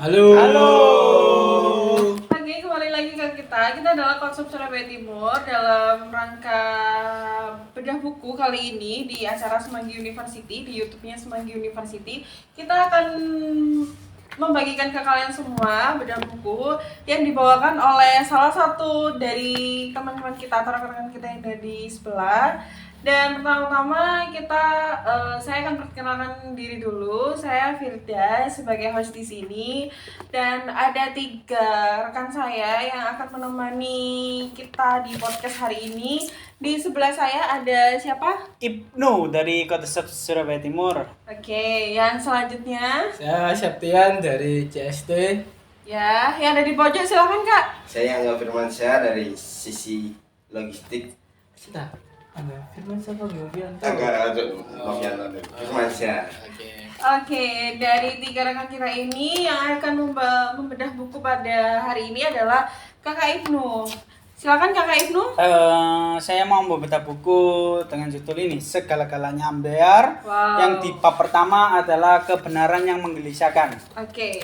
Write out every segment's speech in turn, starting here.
Halo. Halo. Oke, kembali lagi ke kita. Kita adalah Konsum Surabaya Timur dalam rangka bedah buku kali ini di acara Semanggi University, di YouTube-nya Semanggi University. Kita akan membagikan ke kalian semua bedah buku yang dibawakan oleh salah satu dari teman-teman kita atau rekan-rekan kita yang ada di sebelah. Dan pertama-tama saya akan perkenalkan diri dulu. Saya Firda sebagai host di sini dan ada 3 rekan saya yang akan menemani kita di podcast hari ini. Di sebelah saya ada siapa? Ibnu dari Kota Surabaya Timur. Oke, yang selanjutnya Saya Septian dari CST. ya, yang ada di pojok silakan Kak. Saya Angga Firmansyah dari sisi logistik. Sudah. Ada Firman siapa Gilvianto? Angga Firmansyah. Oke. Oke, dari 3 rekan kita ini yang akan membedah buku pada hari ini adalah Kakak Ibnu. Silakan Kakak Ibnu. Saya mau membaca buku dengan judul ini Segala-galanya Ambear. Wow. Yang di bab pertama adalah kebenaran yang menggelisahkan. Oke,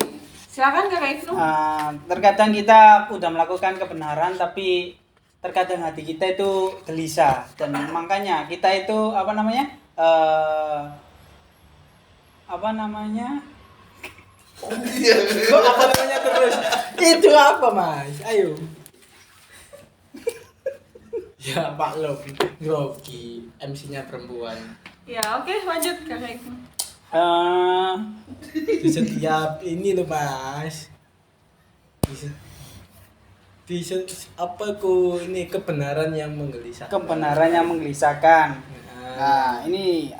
silakan Kakak Ibnu. Terkadang kita udah melakukan kebenaran tapi terkadang hati kita itu gelisah dan makanya kita itu apa namanya Kok apa namanya terus? Itu apa, Mas? Ayo. Ya, Pak Lom. Grogi. MC-nya perempuan. Ya, oke, lanjut Kakak Ibnu. Di setiap ini loh, Mas. Apa ini kebenaran yang menggelisahkan. kebenaran yang menggelisahkan. Nah, Nah, ini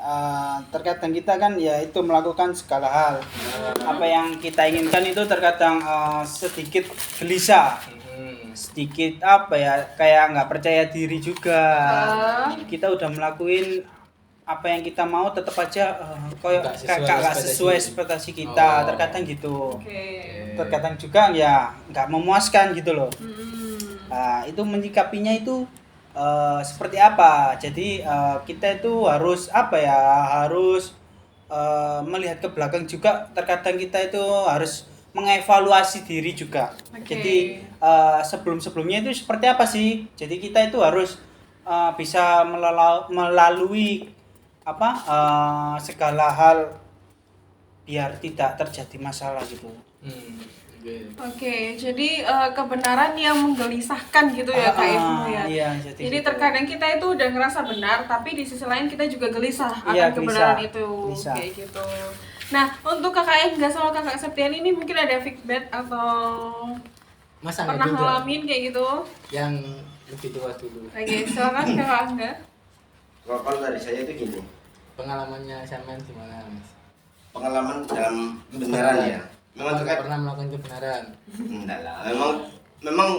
terkadang kita kan ya itu melakukan segala hal. Apa yang kita inginkan itu terkadang sedikit gelisah, sedikit apa ya kayak nggak percaya diri juga. Kita udah melakuin apa yang kita mau tetap aja nggak sesuai ekspektasi kita. Terkadang gitu. Oke. Terkadang juga ya nggak memuaskan gitu loh. Hmm. Nah, itu menyikapinya itu seperti apa? Jadi kita itu harus apa ya? Harus melihat ke belakang juga. Terkadang kita itu harus mengevaluasi diri juga. Oke. Jadi sebelum-sebelumnya itu seperti apa sih? Jadi kita itu harus bisa melalui apa segala hal biar tidak terjadi masalah gitu. Oke, jadi kebenaran yang menggelisahkan gitu ya Kak Ibnu ya. Iya, Jadi gitu. terkadang kita itu udah ngerasa benar, tapi di sisi lain kita juga gelisah akan Iya, kebenaran gelisah. itu, Gelisah. kayak gitu. Nah, untuk Kakak Engga sama Kakak Septian ini mungkin ada feedback atau Mas Angga pernah dulu, ngalamin kayak gitu? yang lebih tua dulu. Oke, silakan Kakak Engga. Kalau dari saya itu gini, Pengalamannya sama gimana, Mas? pengalaman dalam kebenaran ya. Memang terkait pernah melakukan kebenaran. enggak lah. Memang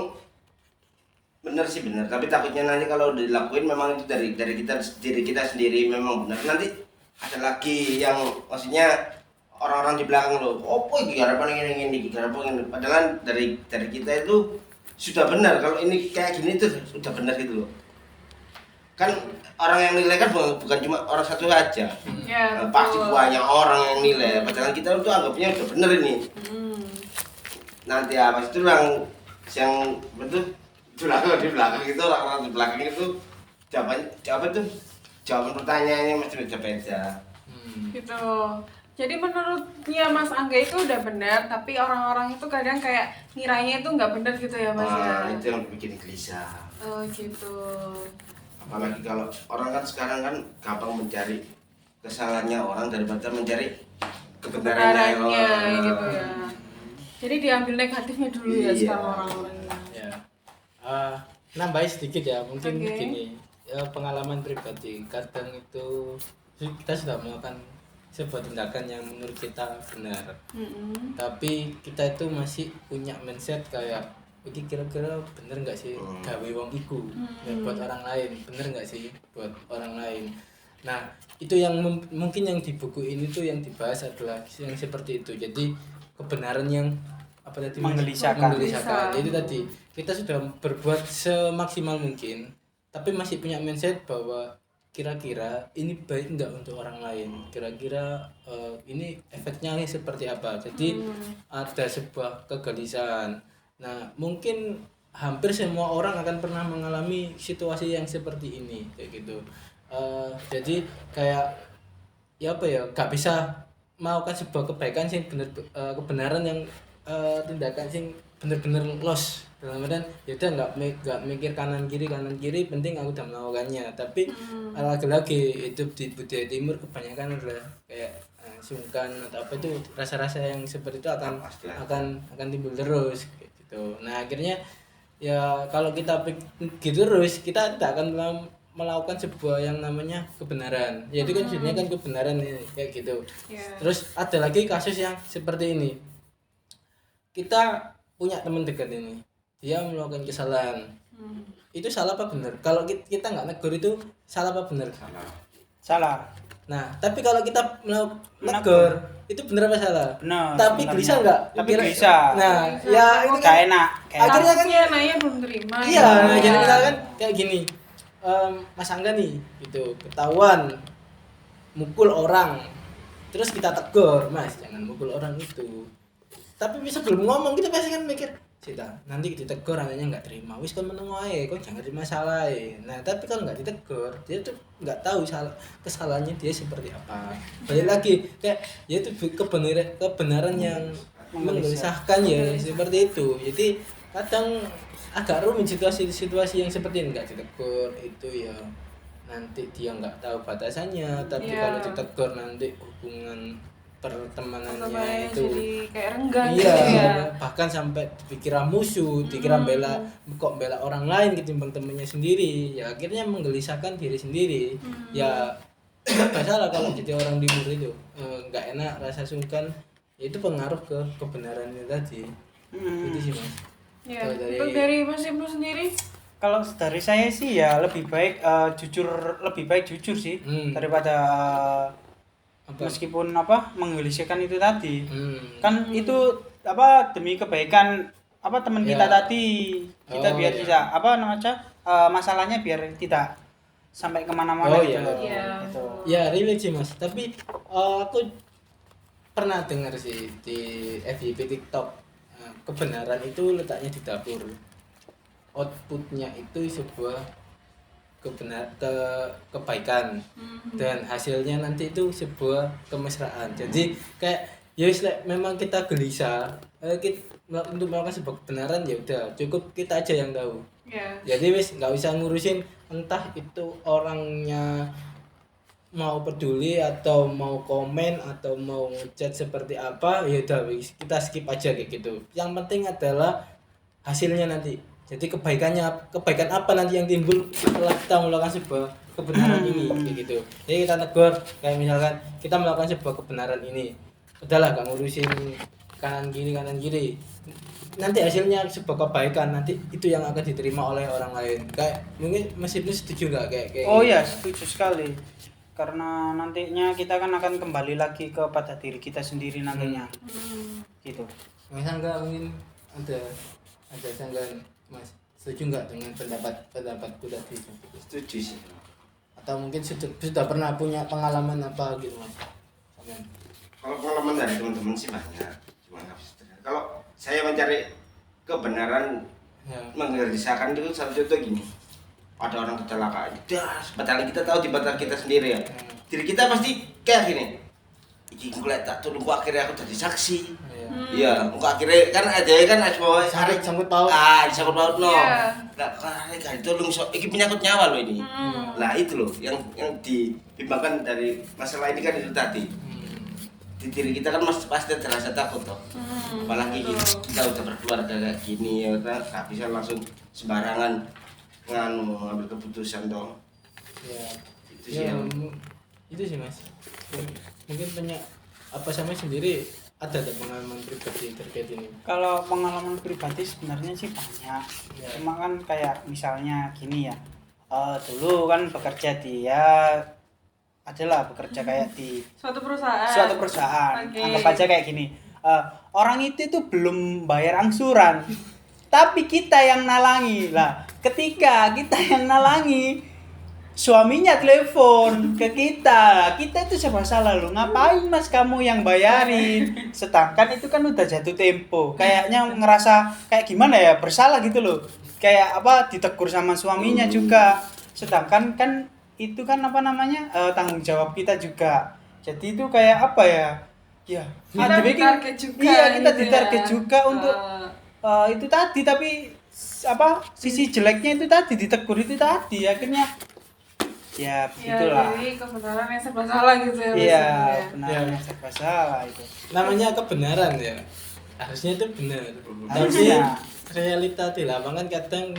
benar sih benar, tapi takutnya nanti kalau dilakuin memang itu dari diri kita sendiri memang benar. Nanti ada lagi yang maksudnya orang-orang di belakang lo, oh iki harapan ini, harapan ini. Padahal dari kita itu sudah benar. Kalau ini kayak gini tuh sudah benar gitu loh. Kan orang yang nilai kan bukan cuma orang satu aja. Ya, Pasti betul. banyak orang yang nilai. Padahal kita tuh anggapnya udah benar ini. Hmm. Nanti apa itu yang betul di belakang itu orang-orang di belakang itu jawaban pertanyaannya mesti beda-beda. Gitu. Jadi menurutnya Mas Angga itu udah benar, tapi orang-orang itu kadang kayak ngiranya itu nggak benar gitu ya Mas ya. Itu yang bikin gelisah. Oh gitu. Apalagi kalau orang kan sekarang kan gampang mencari kesalahannya orang daripada mencari kebenarannya Kebenarannya orang. gitu ya. Jadi diambil negatifnya dulu ya Iya. sekarang orang-orang. Ya. Nambahin sedikit ya, mungkin Oke. gini. Ya, pengalaman pribadi. Kadang itu kita sudah melakukan sebuah tindakan yang menurut kita benar. Tapi kita itu masih punya mindset kayak ini kira-kira bener nggak sih gawe wong iku ya, buat orang lain, bener nggak sih buat orang lain. Nah itu yang mungkin yang di buku ini tuh yang dibahas adalah yang seperti itu. Jadi kebenaran yang apa tadi Menggelisahkan. Jadi tadi kita sudah berbuat semaksimal mungkin tapi masih punya mindset bahwa kira-kira ini baik nggak untuk orang lain, kira-kira ini efeknya nih seperti apa. Jadi ada sebuah kegelisahan. Nah mungkin hampir semua orang akan pernah mengalami situasi yang seperti ini kayak gitu. Jadi kayak ya apa ya, nggak bisa melakukan sebuah kebaikan sih bener, kebenaran yang tindakan sing bener-bener los dalam artian ya udah nggak mikir kanan kiri, penting aku udah melakukannya. Tapi lagi-lagi hidup di budaya timur kebanyakan adalah kayak sungkan atau apa, itu rasa-rasa yang seperti itu akan timbul terus kayak gitu. Nah akhirnya ya kalau kita gitu terus, kita tidak akan melakukan sebuah yang namanya kebenaran. Ya itu kan sebenarnya kan kebenaran ini kayak gitu. Terus ada lagi kasus yang seperti ini. Kita punya teman dekat ini, dia melakukan kesalahan. Itu salah apa benar? Kalau kita nggak negur itu salah apa benar? Salah. Nah, tapi kalau kita negur itu benar apa salah? Benar. Tapi gelisah nggak? Tapi gelisah. Nah, ya itu Gak kan enak. akhirnya kan nanya belum terima. iya, nah, jadi misalkan kayak gini. Mas Angga nih gitu ketahuan mukul orang, terus kita tegur, Mas jangan mukul orang itu. Tapi bisa belum ngomong kita pasti kan mikir, Cita nanti ditegur anaknya nggak terima, wis kan meneng wae, kok jangan terima salah. Nah tapi kalau nggak ditegur dia tuh nggak tahu kesalahannya dia seperti apa. Balik lagi kayak ya itu kebenaran yang menggelisahkan ya seperti itu. Jadi kadang agak rumit situasi yang seperti ini, nggak ditegur itu ya nanti dia nggak tahu batasannya. Tapi kalau ditegur nanti hubungan pertemanannya itu jadi kayak renggang iya gitu ya. Bahkan sampai dikira musuh, dikira bela orang lain ketimbang temennya sendiri, ya akhirnya menggelisahkan diri sendiri. Ya nggak salah kalau jadi orang timur itu nggak enak, rasa sungkan, itu pengaruh ke kebenarannya tadi. Itu sih Mas. Ya, untuk dari Mas Ibnu sendiri? Kalau dari saya sih ya lebih baik jujur sih daripada meskipun menggelisahkan itu tadi. Kan itu demi kebaikan teman kita tadi, kita biar tidak masalahnya biar tidak sampai kemana-mana gitu. Gitu. Ya relate sih Mas, tapi aku pernah dengar sih di FYP TikTok, kebenaran itu letaknya di dapur, outputnya itu sebuah kebaikan, dan hasilnya nanti itu sebuah kemesraan. Jadi kayak ya memang kita gelisah untuk melakukan sebuah kebenaran, ya udah cukup kita aja yang tahu. Jadi wis nggak usah ngurusin entah itu orangnya mau peduli atau mau komen atau mau ngechat seperti apa, ya udah kita skip aja kayak gitu. Yang penting adalah hasilnya nanti. Jadi kebaikan apa nanti yang timbul setelah kita melakukan sebuah kebenaran ini kayak gitu. Jadi kita tegur kayak misalkan kita melakukan sebuah kebenaran ini, udahlah gak ngurusin kanan kiri. Nanti hasilnya sebuah kebaikan, nanti itu yang akan diterima oleh orang lain. Kayak mungkin Mas Ibnu setuju nggak kayak Oh gitu? ya, setuju sekali. Karena nantinya kita kan akan kembali lagi kepada diri kita sendiri nantinya. Gitu. Mas Angga mungkin ada sanggahan Mas, setuju nggak dengan pendapatku tadi? Setuju sih. Atau mungkin sudah pernah punya pengalaman apa gitu Mas? Kalau pengalaman dari teman-teman sih banyak, cuma kalau saya mencari kebenaran menggelisahkan itu satu contoh gini, ada orang kecelakaan, padahal kita tahu di batas kita sendiri ya, diri kita pasti kayak gini, iki kulek tak tolong akhirnya aku jadi saksi. Iya, akhirnya kan ada kan semua sangkut paut. Disangkut paut no. Lah kan tolong iki menyangkut nyawa loh ini. Nah itu loh yang dibimbangkan dari masalah ini kan itu tadi. Di diri kita kan pasti terasa takut toh. Apalagi kita udah berkeluarga kayak gini ya, nggak bisa langsung sembarangan ngambil keputusan toh. Ya. Itu sih Mas. Mungkin banyak sama sendiri ada pengalaman pribadi terkait ini. Kalau pengalaman pribadi sebenarnya sih banyak. Cuma kan kayak misalnya gini ya. Dulu kan bekerja kayak di suatu perusahaan. Okay. Anggap aja kayak gini. Orang itu belum bayar angsuran. Tapi kita yang nalangi. Lah, ketika kita yang nalangi, suaminya telepon ke kita itu serba salah loh, ngapain mas kamu yang bayarin, sedangkan itu kan udah jatuh tempo, kayaknya ngerasa kayak gimana ya, bersalah gitu loh, kayak apa, ditegur sama suaminya juga, sedangkan kan itu kan apa namanya, tanggung jawab kita juga, jadi itu kayak apa ya, ya kita ditarget juga, iya kita gitu ditarget ya. juga untuk itu tadi, tapi apa sisi jeleknya itu tadi, ditegur itu tadi, akhirnya ya begitulah. Jadi kebenaran yang serba salah gitu ya. Iya, maksudnya. benar yang serba salah itu. Namanya kebenaran ya, harusnya itu benar. Tapi Harusnya. realita di lapangan kadang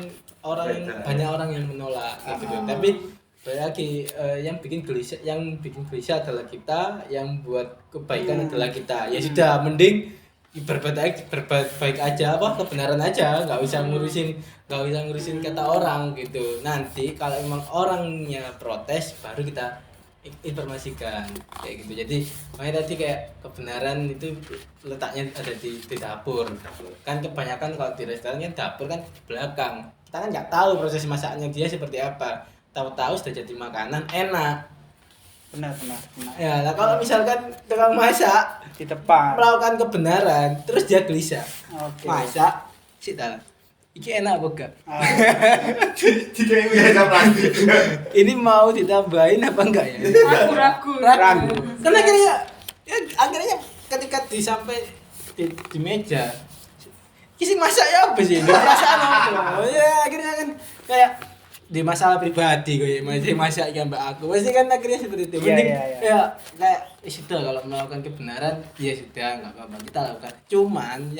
banyak orang yang menolak gitu. Tapi lagi yang bikin gelisah adalah kita, yang buat kebaikan adalah kita. Ya sudah, mending berbuat baik aja, apa kebenaran aja, nggak usah ngurusin kata orang gitu. Nanti kalau emang orangnya protes, baru kita informasikan kayak gitu. Jadi makanya tadi kayak kebenaran itu letaknya ada di dapur kan. Kebanyakan kalau di restoran kan dapur kan di belakang, kita kan nggak tahu proses masaknya dia seperti apa, tahu-tahu sudah jadi makanan enak. Benar. Ya lah, kalau misalkan tukang masak Di depan. melakukan kebenaran terus dia gelisah, Oke. masak sih dah iki enak apa enggak, Tidak biasa plastik. ini mau ditambahin apa enggak ya, Ragu. karena akhirnya ketika disampai di meja kisi masak ya apa sih, perasaan apa ya, akhirnya kan kayak di masalah pribadi gue masih masak ya mbak aku pasti kan akhirnya seperti itu. Mending ya kayak sudah, kalau melakukan kebenaran ya sudah, nggak apa-apa kita lakukan. Cuman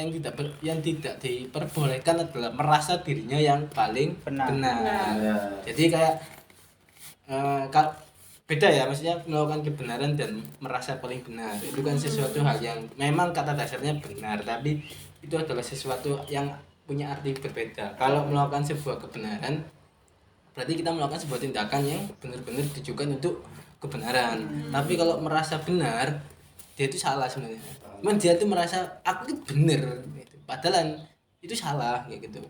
yang tidak diperbolehkan adalah merasa dirinya yang paling benar. Jadi kayak beda ya, maksudnya melakukan kebenaran dan merasa paling benar itu kan sesuatu hal yang memang kata dasarnya benar, tapi itu adalah sesuatu yang punya arti berbeda. Kalau melakukan sebuah kebenaran berarti kita melakukan sebuah tindakan yang benar-benar ditujukan untuk kebenaran. Tapi kalau merasa benar, dia itu salah sebenarnya. Cuman dia itu merasa aku itu benar gitu. Padahal itu salah kayak gitu.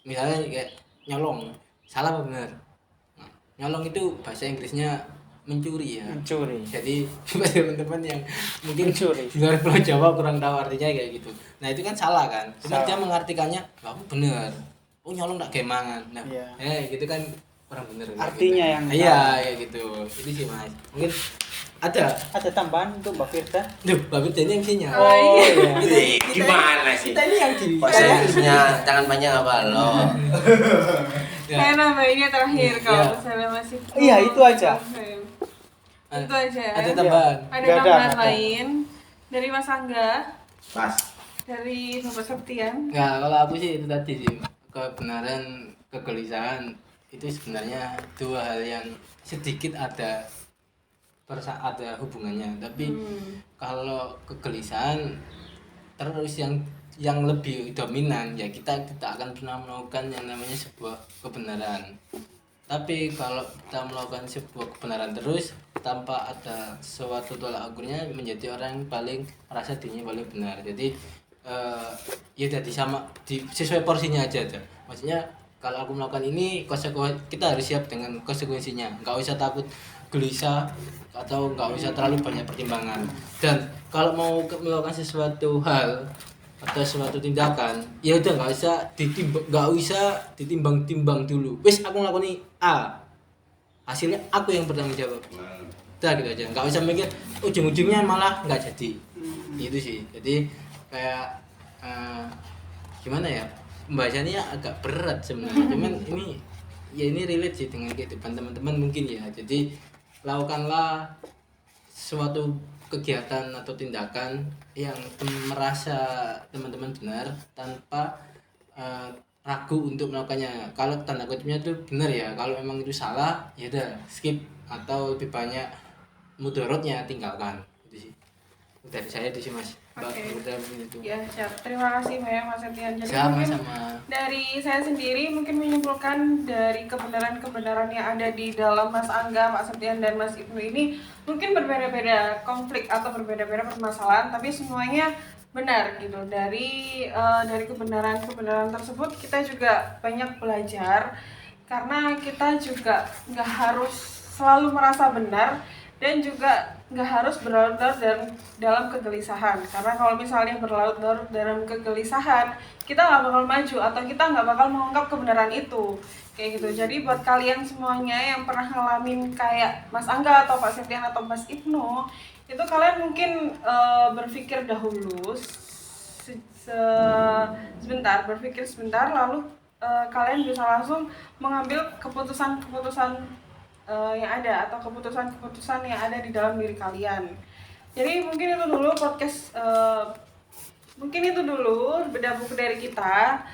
Misalnya kayak nyolong, salah apa benar? Nah, nyolong itu bahasa Inggrisnya mencuri ya. Mencuri. Jadi buat teman-teman yang mungkin Mencuri. di luar Pulau Jawa kurang tahu artinya kayak gitu. Nah, itu kan salah kan? Cuma dia mengartikannya, kamu benar. Oh, nyolong tak gemangan. Nah, gitu kan kurang bener. Artinya gitu. yang Iya, kayak gitu. Itu sih Mas. Mungkin ada tambahan untuk Mbak Firda. Duh, Mbak Firda ini MC-nya. Oh, iya. Gimana sih? Kita ini yang di Bahasa Inggrisnya tangan panjang apa lo? Saya nambahinnya terakhir kalau Ya. misalnya masih. Iya, itu aja. Itu aja ya. Ada tambahan. Ada Nggak ada, tambahan nggak ada. lain dari Mas Angga, Pas. dari Bapak Septian. Nah, kalau aku sih itu tadi sih, kebenaran, kegelisahan itu sebenarnya dua hal yang sedikit ada hubungannya. Tapi kalau kegelisahan terus yang lebih dominan, ya kita tidak akan pernah melakukan yang namanya sebuah kebenaran. Tapi kalau kita melakukan sebuah kebenaran terus tanpa ada suatu tolak ukurnya, menjadi orang yang paling merasa dirinya paling benar. Jadi ya jadi sesuai porsinya aja. Maksudnya kalau aku melakukan ini, kita harus siap dengan konsekuensinya. Nggak usah takut gelisah atau nggak usah terlalu banyak pertimbangan. Dan kalau mau melakukan sesuatu hal atau suatu tindakan, ya udah nggak usah ditimbang-timbang dulu. Wes aku ngelakuin ini A, hasilnya aku yang bertanggung jawab. Udah gitu aja, nggak usah mikir ujung-ujungnya malah nggak jadi. Itu sih. Jadi kayak gimana ya, pembahasannya agak berat sebenarnya. Cuman ini relate sih dengan kehidupan teman-teman mungkin ya. Jadi lakukanlah suatu kegiatan atau tindakan yang merasa teman-teman benar tanpa ragu untuk melakukannya. Kalau tanda kutipnya itu benar ya, kalau memang itu salah ya udah skip, atau lebih banyak mudorotnya tinggalkan. Itu sih dari saya itu sih Mas. Oke. Itu. Ya, siap. Terima kasih banyak Mas Septian. Jadi mungkin Sama-sama. dari saya sendiri mungkin menyimpulkan dari kebenaran-kebenaran yang ada di dalam Mas Angga, Pak Septian, dan Mas Ibnu ini mungkin berbeda-beda konflik atau berbeda-beda permasalahan, tapi semuanya benar gitu. Dari kebenaran-kebenaran tersebut kita juga banyak belajar karena kita juga nggak harus selalu merasa benar dan juga nggak harus berlarut-larut dalam kegelisahan, karena kalau misalnya berlarut-larut dalam kegelisahan kita nggak bakal maju atau kita nggak bakal mengungkap kebenaran itu kayak gitu. Jadi buat kalian semuanya yang pernah ngalamin kayak Mas Angga atau Pak Septian atau Mas Ibnu, itu kalian mungkin berpikir dahulu berpikir sebentar, lalu kalian bisa langsung mengambil keputusan-keputusan yang ada atau keputusan-keputusan yang ada di dalam diri kalian. Jadi mungkin itu dulu podcast, mungkin itu dulu bedah buku dari kita.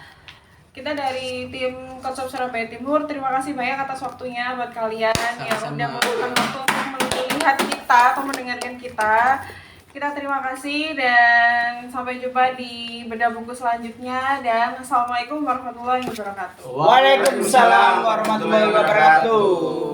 Kita dari tim Konsep Surabaya Timur, terima kasih banyak atas waktunya buat kalian yang udah meluangkan waktu untuk melihat kita atau mendengarkan kita. Kita terima kasih dan sampai jumpa di bedah buku selanjutnya, dan assalamualaikum warahmatullahi wabarakatuh. Waalaikumsalam warahmatullahi wabarakatuh.